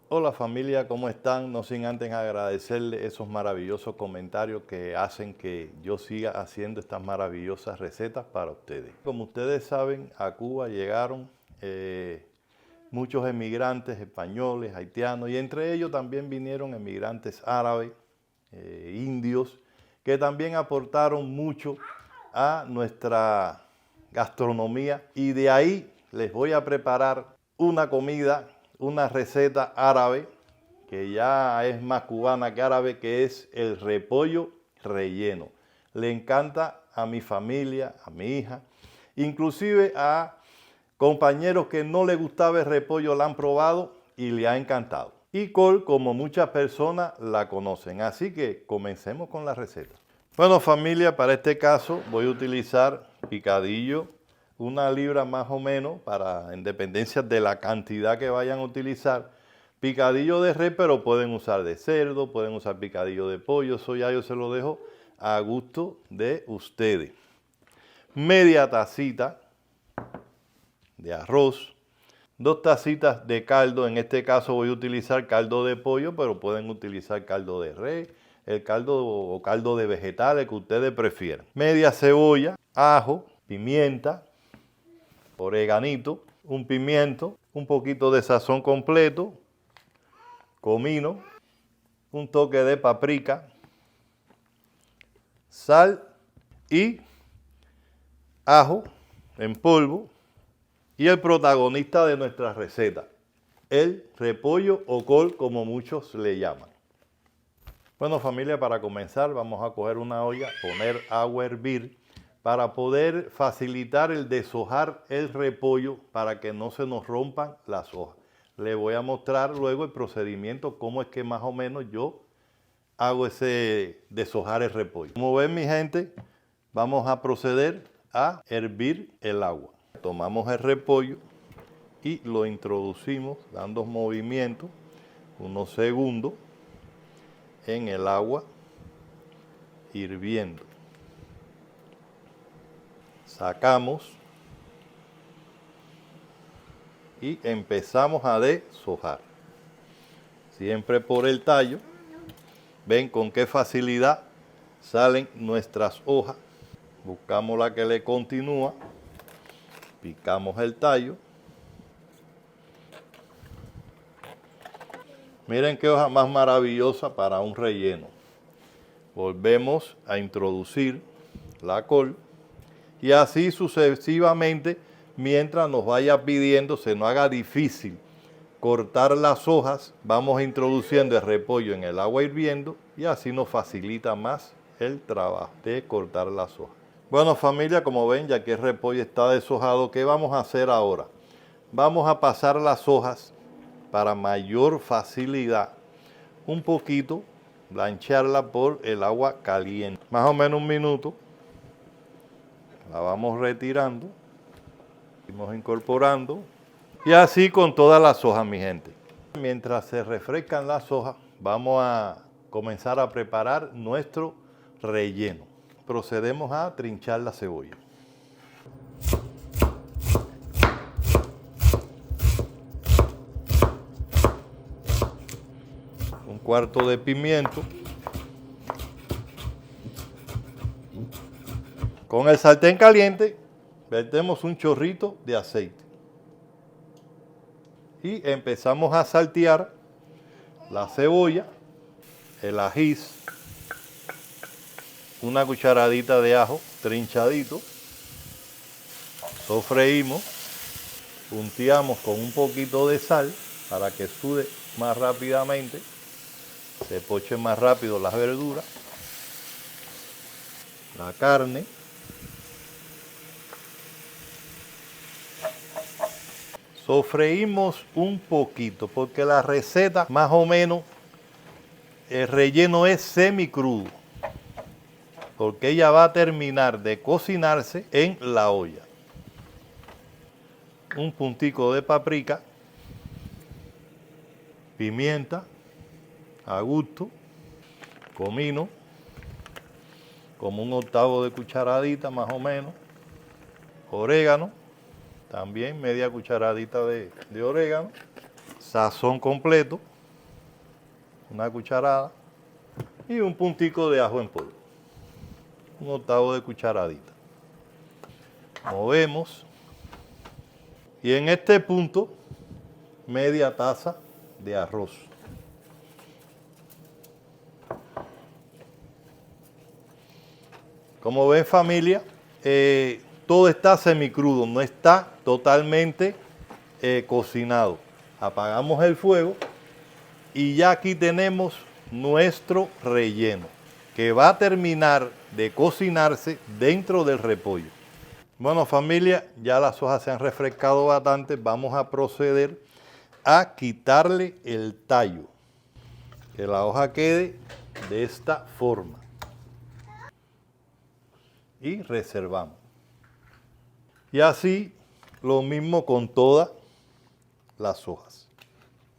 Hola familia, ¿cómo están? No sin antes agradecerles esos maravillosos comentarios que hacen que yo siga haciendo estas maravillosas recetas para ustedes. Como ustedes saben, a Cuba llegaron muchos emigrantes españoles, haitianos, y entre ellos también vinieron emigrantes árabes, indios, que también aportaron mucho a nuestra gastronomía, y de ahí les voy a preparar una comida, una receta árabe que ya es más cubana que árabe, que es el repollo relleno. Le encanta a mi familia, a mi hija, inclusive a compañeros que no les gustaba el repollo la han probado y le ha encantado. Y Col, como muchas personas la conocen. Así que comencemos con la receta. Bueno familia, para este caso voy a utilizar picadillo, 1 libra más o menos, para en dependencia de la cantidad que vayan a utilizar. Picadillo de res, pero pueden usar de cerdo, pueden usar picadillo de pollo, eso ya yo se lo dejo a gusto de ustedes. Media tacita de arroz, 2 tacitas de caldo, en este caso voy a utilizar caldo de pollo, pero pueden utilizar caldo de res, el caldo o caldo de vegetales que ustedes prefieran. Media cebolla, ajo, pimienta, oreganito, un pimiento, un poquito de sazón completo, comino, un toque de paprika, sal y ajo en polvo. Y el protagonista de nuestra receta, el repollo o col, como muchos le llaman. Bueno familia, para comenzar vamos a coger una olla, poner agua a hervir para poder facilitar el deshojar el repollo para que no se nos rompan las hojas. Le voy a mostrar luego el procedimiento, cómo es que más o menos yo hago ese deshojar el repollo. Como ven mi gente, vamos a proceder a hervir el agua. Tomamos el repollo y lo introducimos dando movimientos unos segundos en el agua hirviendo. Sacamos y empezamos a deshojar. Siempre por el tallo. Ven con qué facilidad salen nuestras hojas. Buscamos la que le continúa. Picamos el tallo. Miren qué hoja más maravillosa para un relleno. Volvemos a introducir la col y así sucesivamente mientras nos vaya pidiendo, se nos haga difícil cortar las hojas, vamos introduciendo el repollo en el agua hirviendo y así nos facilita más el trabajo de cortar las hojas. Bueno familia, como ven, ya que el repollo está deshojado, ¿qué vamos a hacer ahora? Vamos a pasar las hojas para mayor facilidad, un poquito, blancharla por el agua caliente. Más o menos 1 minuto. La vamos retirando. Vamos incorporando. Y así con todas las hojas, mi gente. Mientras se refrescan las hojas, vamos a comenzar a preparar nuestro relleno. Procedemos a trinchar la cebolla. 1/4 de pimiento. Con el sartén caliente, vertemos un chorrito de aceite. Y empezamos a saltear la cebolla, el ajís, 1 cucharadita de ajo trinchadito. Sofreímos, punteamos con un poquito de sal para que sude más rápidamente, se pochen más rápido las verduras, la carne. Sofreímos un poquito porque la receta más o menos el relleno es semicrudo, porque ella va a terminar de cocinarse en la olla. Un puntico de paprika, pimienta a gusto, comino, como 1/8 de cucharadita más o menos, orégano, también media cucharadita de orégano, sazón completo, una cucharada, y un puntico de ajo en polvo, 1/8 de cucharadita. Movemos y en este punto media taza de arroz. Como ven, familia, todo está semicrudo, no está totalmente cocinado. Apagamos el fuego y ya aquí tenemos nuestro relleno, que va a terminar de cocinarse dentro del repollo. Bueno, familia, ya las hojas se han refrescado bastante. Vamos a proceder a quitarle el tallo, que la hoja quede de esta forma. Y reservamos. Y así lo mismo con todas las hojas.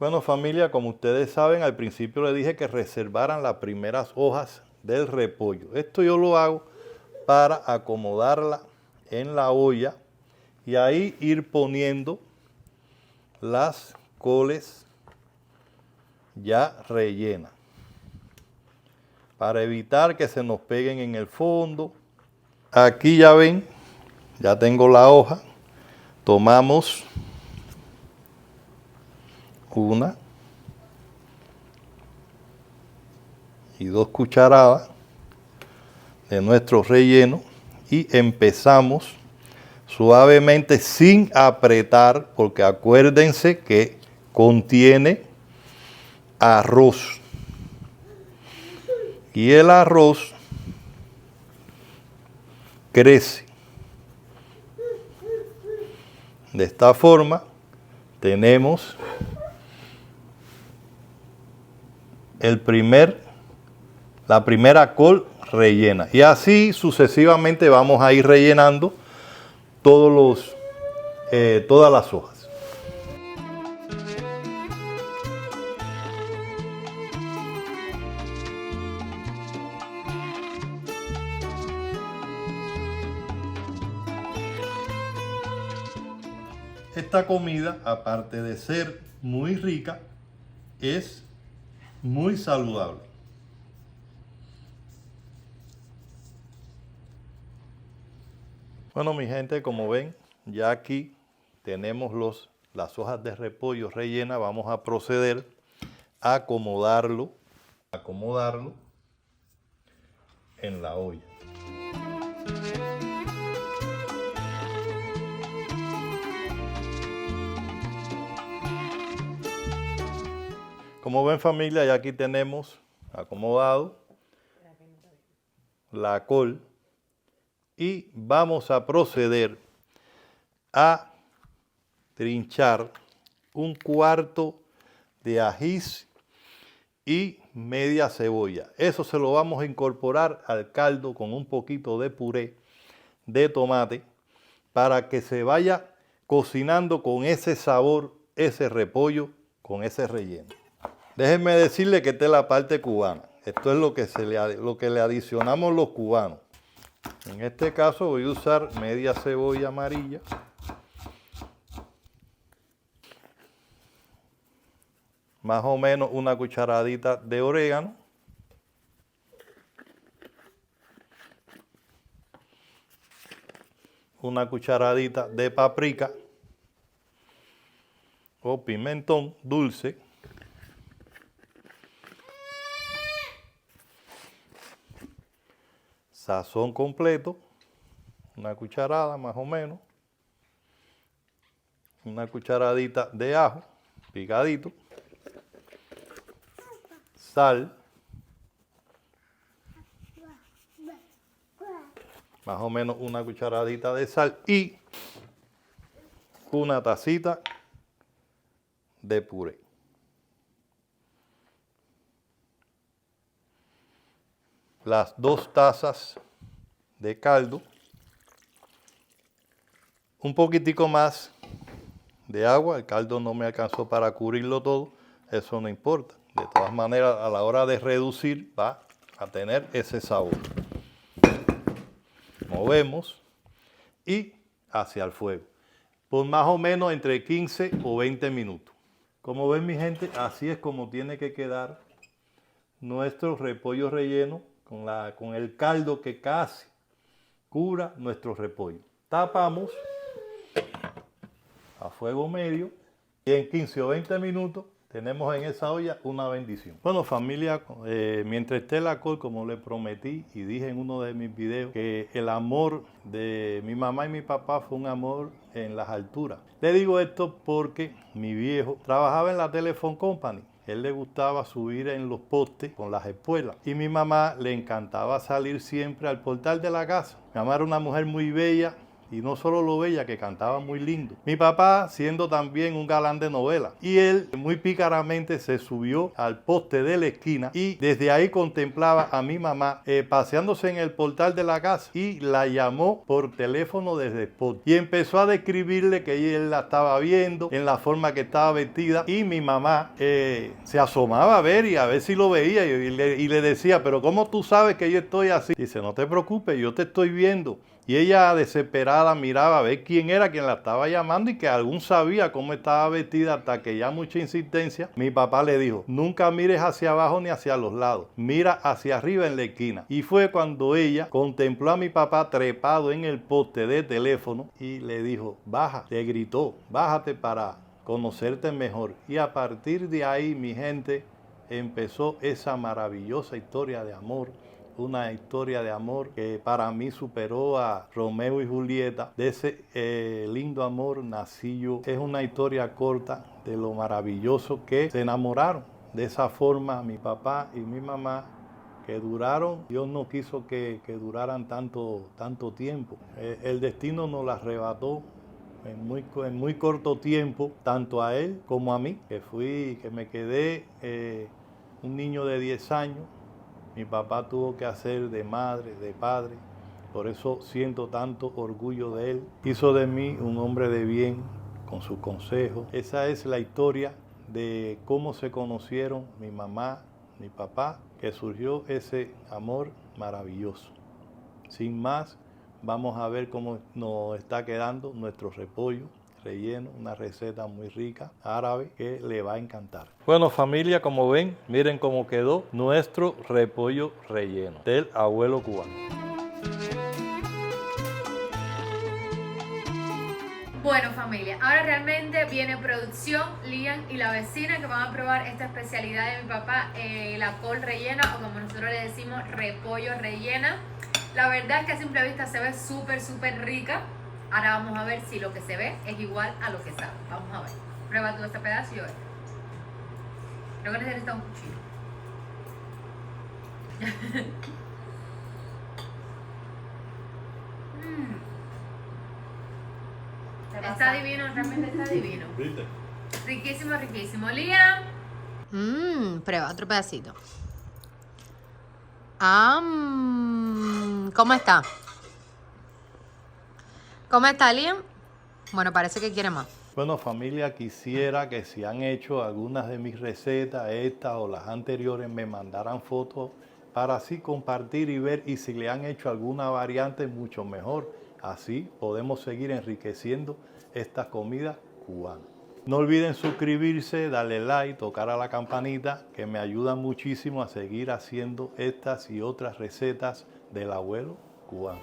Bueno, familia, como ustedes saben, al principio les dije que reservaran las primeras hojas del repollo. Esto yo lo hago para acomodarla en la olla y ahí ir poniendo las coles ya rellenas, para evitar que se nos peguen en el fondo. Aquí ya ven, ya tengo la hoja. Tomamos una y 2 cucharadas de nuestro relleno y empezamos suavemente sin apretar, porque acuérdense que contiene arroz y el arroz crece. De esta forma tenemos la primera col rellena, y así sucesivamente vamos a ir rellenando todas las hojas. Esta comida, aparte de ser muy rica, es muy saludable. Bueno, mi gente, como ven, ya aquí tenemos las hojas de repollo rellenas. Vamos a proceder a acomodarlo en la olla. Como ven, familia, ya aquí tenemos acomodado la col y vamos a proceder a trinchar 1/4 de ajís y media cebolla. Eso se lo vamos a incorporar al caldo con un poquito de puré de tomate para que se vaya cocinando con ese sabor, ese repollo, con ese relleno. Déjenme decirle que esta es la parte cubana. Esto es lo que le adicionamos los cubanos. En este caso voy a usar media cebolla amarilla, más o menos una cucharadita de orégano, una cucharadita de paprika o pimentón dulce, sazón completo, una cucharada más o menos, una cucharadita de ajo picadito, sal, más o menos una cucharadita de sal y una tacita de puré. Las 2 tazas de caldo, un poquitico más de agua. El caldo no me alcanzó para cubrirlo todo, eso no importa. De todas maneras, a la hora de reducir va a tener ese sabor. Movemos y hacia el fuego por más o menos entre 15 o 20 minutos. Como ven, mi gente, así es como tiene que quedar nuestro repollo relleno con el caldo que casi cura nuestro repollo. Tapamos a fuego medio y en 15 o 20 minutos tenemos en esa olla una bendición. Bueno, familia, mientras esté la col, como le prometí y dije en uno de mis videos, que el amor de mi mamá y mi papá fue un amor en las alturas. Le digo esto porque mi viejo trabajaba en la Telephone Company. Él le gustaba subir en los postes con las espuelas y mi mamá le encantaba salir siempre al portal de la casa. Mi mamá era una mujer muy bella. Y no solo lo bella, que cantaba muy lindo. Mi papá siendo también un galán de novela. Y él muy pícaramente se subió al poste de la esquina y desde ahí contemplaba a mi mamá paseándose en el portal de la casa y la llamó por teléfono desde el poste. Y empezó a describirle que él la estaba viendo en la forma que estaba vestida. Y mi mamá se asomaba a ver y a ver si lo veía y le decía, pero ¿cómo tú sabes que yo estoy así? Dice, no te preocupes, yo te estoy viendo. Y ella desesperada miraba a ver quién era quien la estaba llamando y que algún sabía cómo estaba vestida hasta que ya mucha insistencia, mi papá le dijo, nunca mires hacia abajo ni hacia los lados, mira hacia arriba en la esquina. Y fue cuando ella contempló a mi papá trepado en el poste de teléfono y le dijo, baja, le gritó, bájate para conocerte mejor. Y a partir de ahí, mi gente, empezó esa maravillosa historia de amor. Una historia de amor que para mí superó a Romeo y Julieta. De ese lindo amor nací yo. Es una historia corta de lo maravilloso que se enamoraron. De esa forma mi papá y mi mamá, que duraron, Dios no quiso que duraran tanto tiempo. El destino nos las arrebató en muy corto tiempo, tanto a él como a mí, que me quedé un niño de 10 años. Mi papá tuvo que hacer de madre, de padre, por eso siento tanto orgullo de él. Hizo de mí un hombre de bien con sus consejos. Esa es la historia de cómo se conocieron mi mamá, mi papá, que surgió ese amor maravilloso. Sin más, vamos a ver cómo nos está quedando nuestro repollo relleno, una receta muy rica, árabe, que le va a encantar. Bueno, familia, como ven, miren cómo quedó nuestro repollo relleno del abuelo cubano. Bueno, familia, ahora realmente viene producción, Lian y la vecina, que van a probar esta especialidad de mi papá, la col rellena, o como nosotros le decimos, repollo rellena. La verdad es que a simple vista se ve súper rica. Ahora vamos a ver si lo que se ve es igual a lo que sabe. Vamos a ver. Prueba tú este pedazo y yo. Creo que necesita un cuchillo. Está divino, realmente está divino. ¿Viste? Riquísimo. Liam. Prueba otro pedacito. ¿Cómo está? ¿Cómo está, Liam? Bueno, parece que quiere más. Bueno, familia, quisiera que si han hecho algunas de mis recetas, estas o las anteriores, me mandaran fotos para así compartir y ver, y si le han hecho alguna variante, mucho mejor. Así podemos seguir enriqueciendo estas comidas cubanas. No olviden suscribirse, darle like, tocar a la campanita, que me ayudan muchísimo a seguir haciendo estas y otras recetas del abuelo cubano.